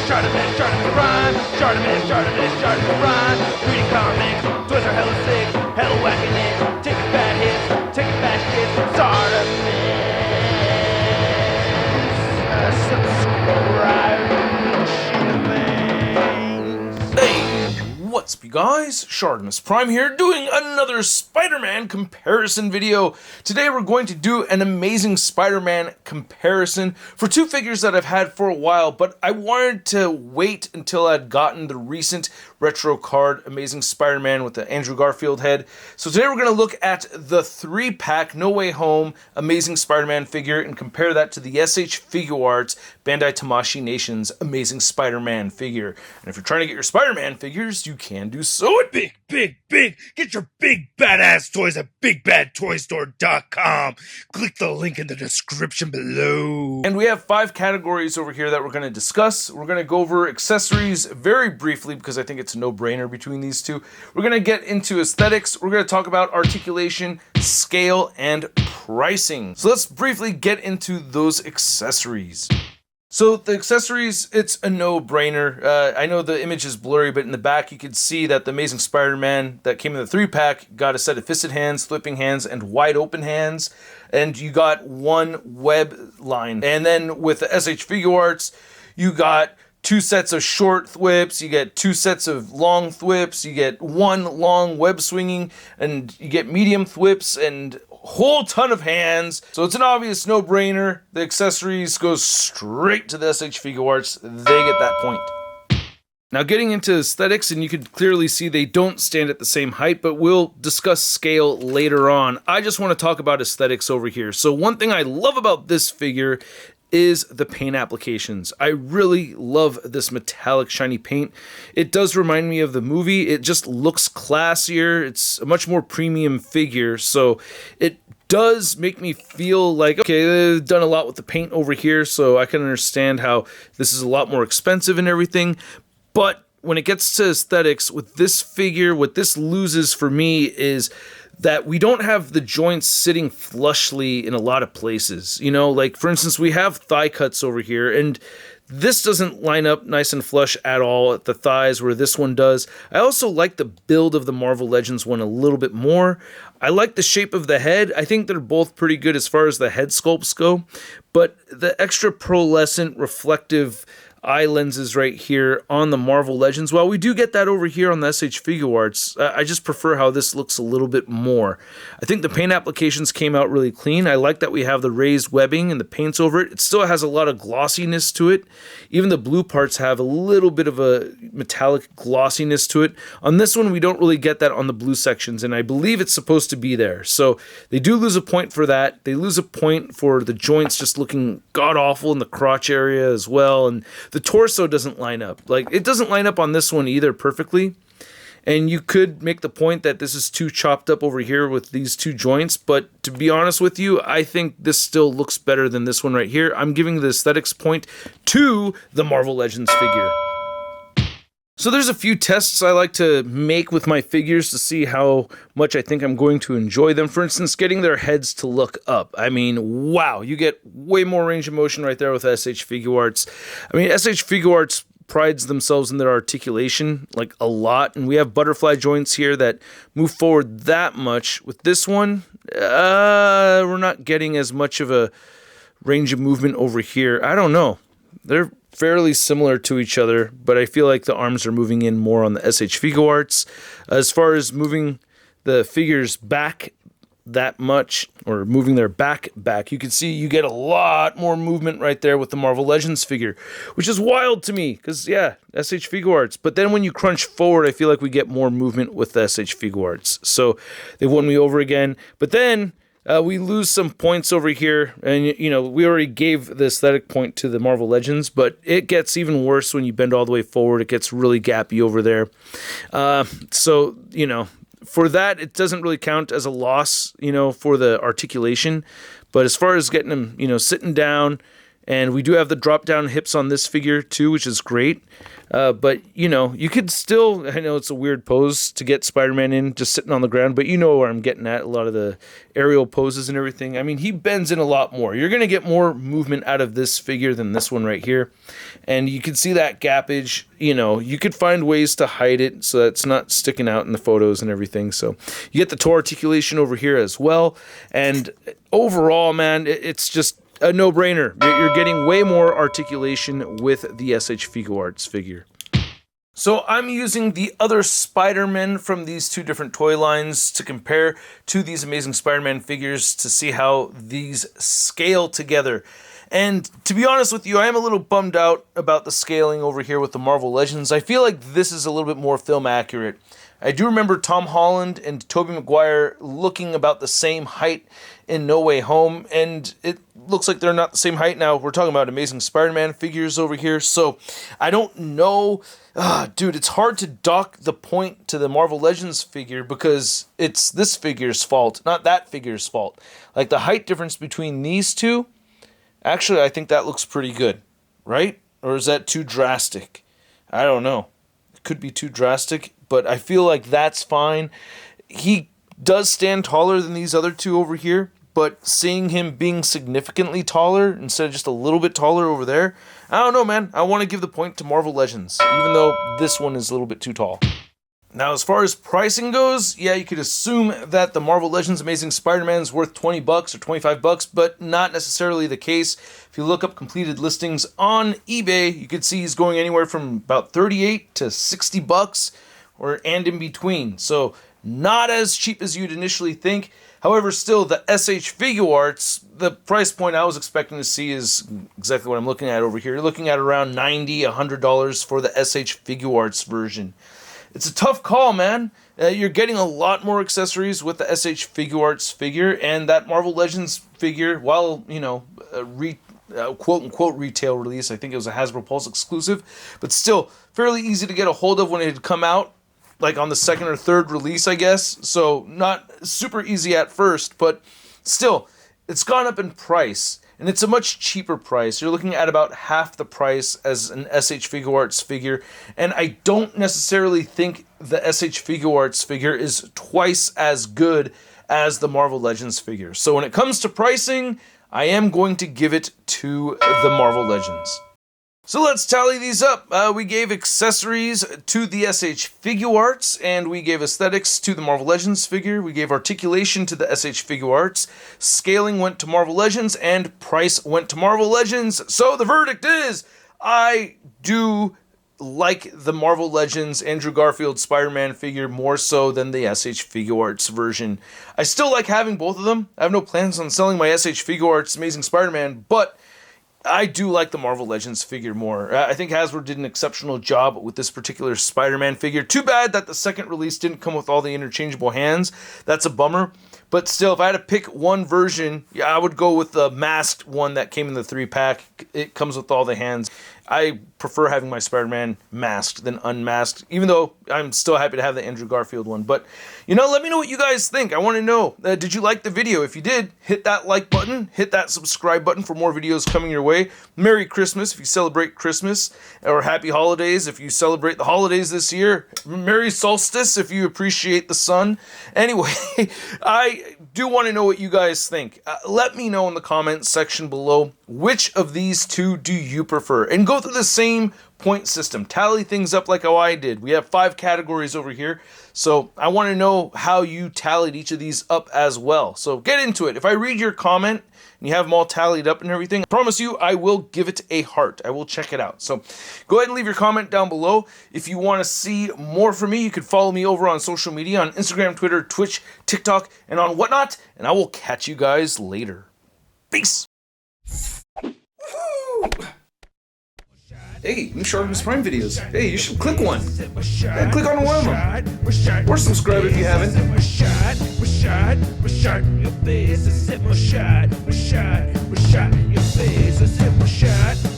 ShartimusPrime, ShartimusPrime. Reading comics, toys are hella sick, hella whacking it, taking bad hits, taking bad shit. Subscribe. Hey, what's up, you guys? ShartimusPrime here, doing another Spider-Man comparison video. Today we're going to do an Amazing Spider-Man comparison for two figures that I've had for a while, but I wanted to wait until I'd gotten the recent retro card Amazing Spider-Man with the Andrew Garfield head. So today we're going to look at the 3-pack No Way Home Amazing Spider-Man figure and compare that to the SH Figuarts Bandai Tamashii Nation's Amazing Spider-Man figure. And if you're trying to get your Spider-Man figures, you can do so at Big. Get your big badass toys at BigBadToyStore.com. Click the link in the description below. And we have 5 categories over here that we're going to discuss. We're going to go over accessories very briefly because I think it's a no-brainer between these two. We're going to get into aesthetics. We're going to talk about articulation, scale, and pricing. So let's briefly get into those accessories. So the accessories, it's a no-brainer. I know the image is blurry, but in the back you can see that the Amazing Spider-Man that came in the 3-pack got a set of fisted hands, flipping hands, and wide open hands. And you got one web line. And then with the SH Figuarts, you got 2 sets of short thwips, you get 2 sets of long thwips, you get 1 long web swinging, and you get medium thwips, and whole ton of hands. So it's an obvious no-brainer. The accessories go straight to the SH Figuarts. They get that point. Now getting into aesthetics, and you can clearly see they don't stand at the same height, but we'll discuss scale later on. I just want to talk about aesthetics over here. So one thing I love about this figure is the paint applications. I really love this metallic shiny paint. It does remind me of the movie. It just looks classier. It's a much more premium figure, so it does make me feel like, okay, they've done a lot with the paint over here, so I can understand how this is a lot more expensive and everything. But when it gets to aesthetics, with this figure, what this loses for me is that we don't have the joints sitting flushly in a lot of places. You know, like for instance, we have thigh cuts over here, and this doesn't line up nice and flush at all at the thighs where this one does. I also like the build of the Marvel Legends one a little bit more. I like the shape of the head. I think they're both pretty good as far as the head sculpts go, but the extra pearlescent reflective eye lenses right here on the Marvel Legends, while we do get that over here on the SH Figuarts, I just prefer how this looks a little bit more. I think the paint applications came out really clean. I like that we have the raised webbing and the paints over it. It still has a lot of glossiness to it. Even the blue parts have a little bit of a metallic glossiness to it. On this one, we don't really get that on the blue sections, and I believe it's supposed to be there. So they do lose a point for that. They lose a point for the joints just looking god-awful in the crotch area as well, and the torso doesn't line up. Like, it doesn't line up on this one either perfectly. And you could make the point that this is too chopped up over here with these 2 joints, but to be honest with you, I think this still looks better than this one right here. I'm giving the aesthetics point to the Marvel Legends figure. So there's a few tests I like to make with my figures to see how much I think I'm going to enjoy them. For instance, getting their heads to look up. I mean, wow, you get way more range of motion right there with SH Figuarts. I mean, SH Figuarts prides themselves in their articulation like a lot, and we have butterfly joints here that move forward that much. With this one, we're not getting as much of a range of movement over here. I don't know. They're fairly similar to each other, but I feel like the arms are moving in more on the SH Figuarts. As far as moving the figures back that much, or moving their back, you can see you get a lot more movement right there with the Marvel Legends figure, which is wild to me, because, yeah, SH Figuarts. But then when you crunch forward, I feel like we get more movement with the SH Figuarts. So they won me over again. But then we lose some points over here, and you know, we already gave the aesthetic point to the Marvel Legends, but it gets even worse when you bend all the way forward. It gets really gappy over there. So, you know, for that, it doesn't really count as a loss, you know, for the articulation. But as far as getting them, you know, sitting down And we do have the drop down hips on this figure too, which is great. But, you know, you could still, I know it's a weird pose to get Spider-Man in just sitting on the ground, but you know where I'm getting at, a lot of the aerial poses and everything. I mean, he bends in a lot more. You're going to get more movement out of this figure than this one right here. And you can see that gappage, you know, you could find ways to hide it so that it's not sticking out in the photos and everything. So you get the toe articulation over here as well. And overall, man, it's just a no-brainer. You're getting way more articulation with the SH Figuarts figure. So I'm using the other Spider-Man from these two different toy lines to compare to these Amazing Spider-Man figures to see how these scale together. And to be honest with you, I am a little bummed out about the scaling over here with the Marvel Legends. I feel like this is a little bit more film accurate. I do remember Tom Holland and Tobey Maguire looking about the same height in No Way Home, and it looks like they're not the same height now. We're talking about Amazing Spider-Man figures over here, so I don't know. Dude, it's hard to dock the point to the Marvel Legends figure because it's this figure's fault, not that figure's fault. Like, the height difference between these two, actually, I think that looks pretty good, right? Or is that too drastic? I don't know. It could be too drastic, but I feel like that's fine. He does stand taller than these other two over here, but seeing him being significantly taller instead of just a little bit taller over there, I don't know, man. I want to give the point to Marvel Legends, even though this one is a little bit too tall. Now, as far as pricing goes, yeah, you could assume that the Marvel Legends Amazing Spider-Man is worth $20 or $25, but not necessarily the case. If you look up completed listings on eBay, you could see he's going anywhere from about $38 to $60 and in between. So not as cheap as you'd initially think. However, still, the SH Figuarts, the price point I was expecting to see is exactly what I'm looking at over here. You're looking at around $90, $100 for the SH Figuarts version. It's a tough call, man. You're getting a lot more accessories with the SH Figuarts figure, and that Marvel Legends figure, while, you know, quote-unquote retail release, I think it was a Hasbro Pulse exclusive, but still fairly easy to get a hold of when it had come out, like on the second or third release, I guess. So not super easy at first, but still, it's gone up in price. And it's a much cheaper price. You're looking at about half the price as an SH Figuarts figure. And I don't necessarily think the SH Figuarts figure is twice as good as the Marvel Legends figure. So when it comes to pricing, I am going to give it to the Marvel Legends. So let's tally these up. We gave accessories to the SH Figuarts, and we gave aesthetics to the Marvel Legends figure. We gave articulation to the SH Figuarts. Scaling went to Marvel Legends, and price went to Marvel Legends. So the verdict is, I do like the Marvel Legends Andrew Garfield Spider-Man figure more so than the SH Figuarts version. I still like having both of them. I have no plans on selling my SH Figuarts Amazing Spider-Man, but I do like the Marvel Legends figure more. I think Hasbro did an exceptional job with this particular Spider-Man figure. Too bad that the second release didn't come with all the interchangeable hands. That's a bummer. But still, if I had to pick one version, yeah, I would go with the masked one that came in the 3-pack. It comes with all the hands. I prefer having my Spider-Man masked than unmasked, even though I'm still happy to have the Andrew Garfield one. But, you know, let me know what you guys think. I want to know, did you like the video? If you did, hit that like button, hit that subscribe button for more videos coming your way. Merry Christmas if you celebrate Christmas, or Happy Holidays if you celebrate the holidays this year. Merry Solstice if you appreciate the sun. Anyway, I do want to know what you guys think. Let me know in the comments section below, which of these two do you prefer? And go through the same point system. Tally things up like how I did. We have 5 categories over here. So I want to know how you tallied each of these up as well. So get into it. If I read your comment and you have them all tallied up and everything, I promise you I will give it a heart. I will check it out. So go ahead and leave your comment down below. If you want to see more from me, you can follow me over on social media, on Instagram, Twitter, Twitch, TikTok, and on whatnot. And I will catch you guys later. Peace. Hey, new ShartimusPrime videos. Hey, you should click one. Yeah, click on one of them. Or subscribe if you haven't. Your face, I said my shot, your face, I said my shot.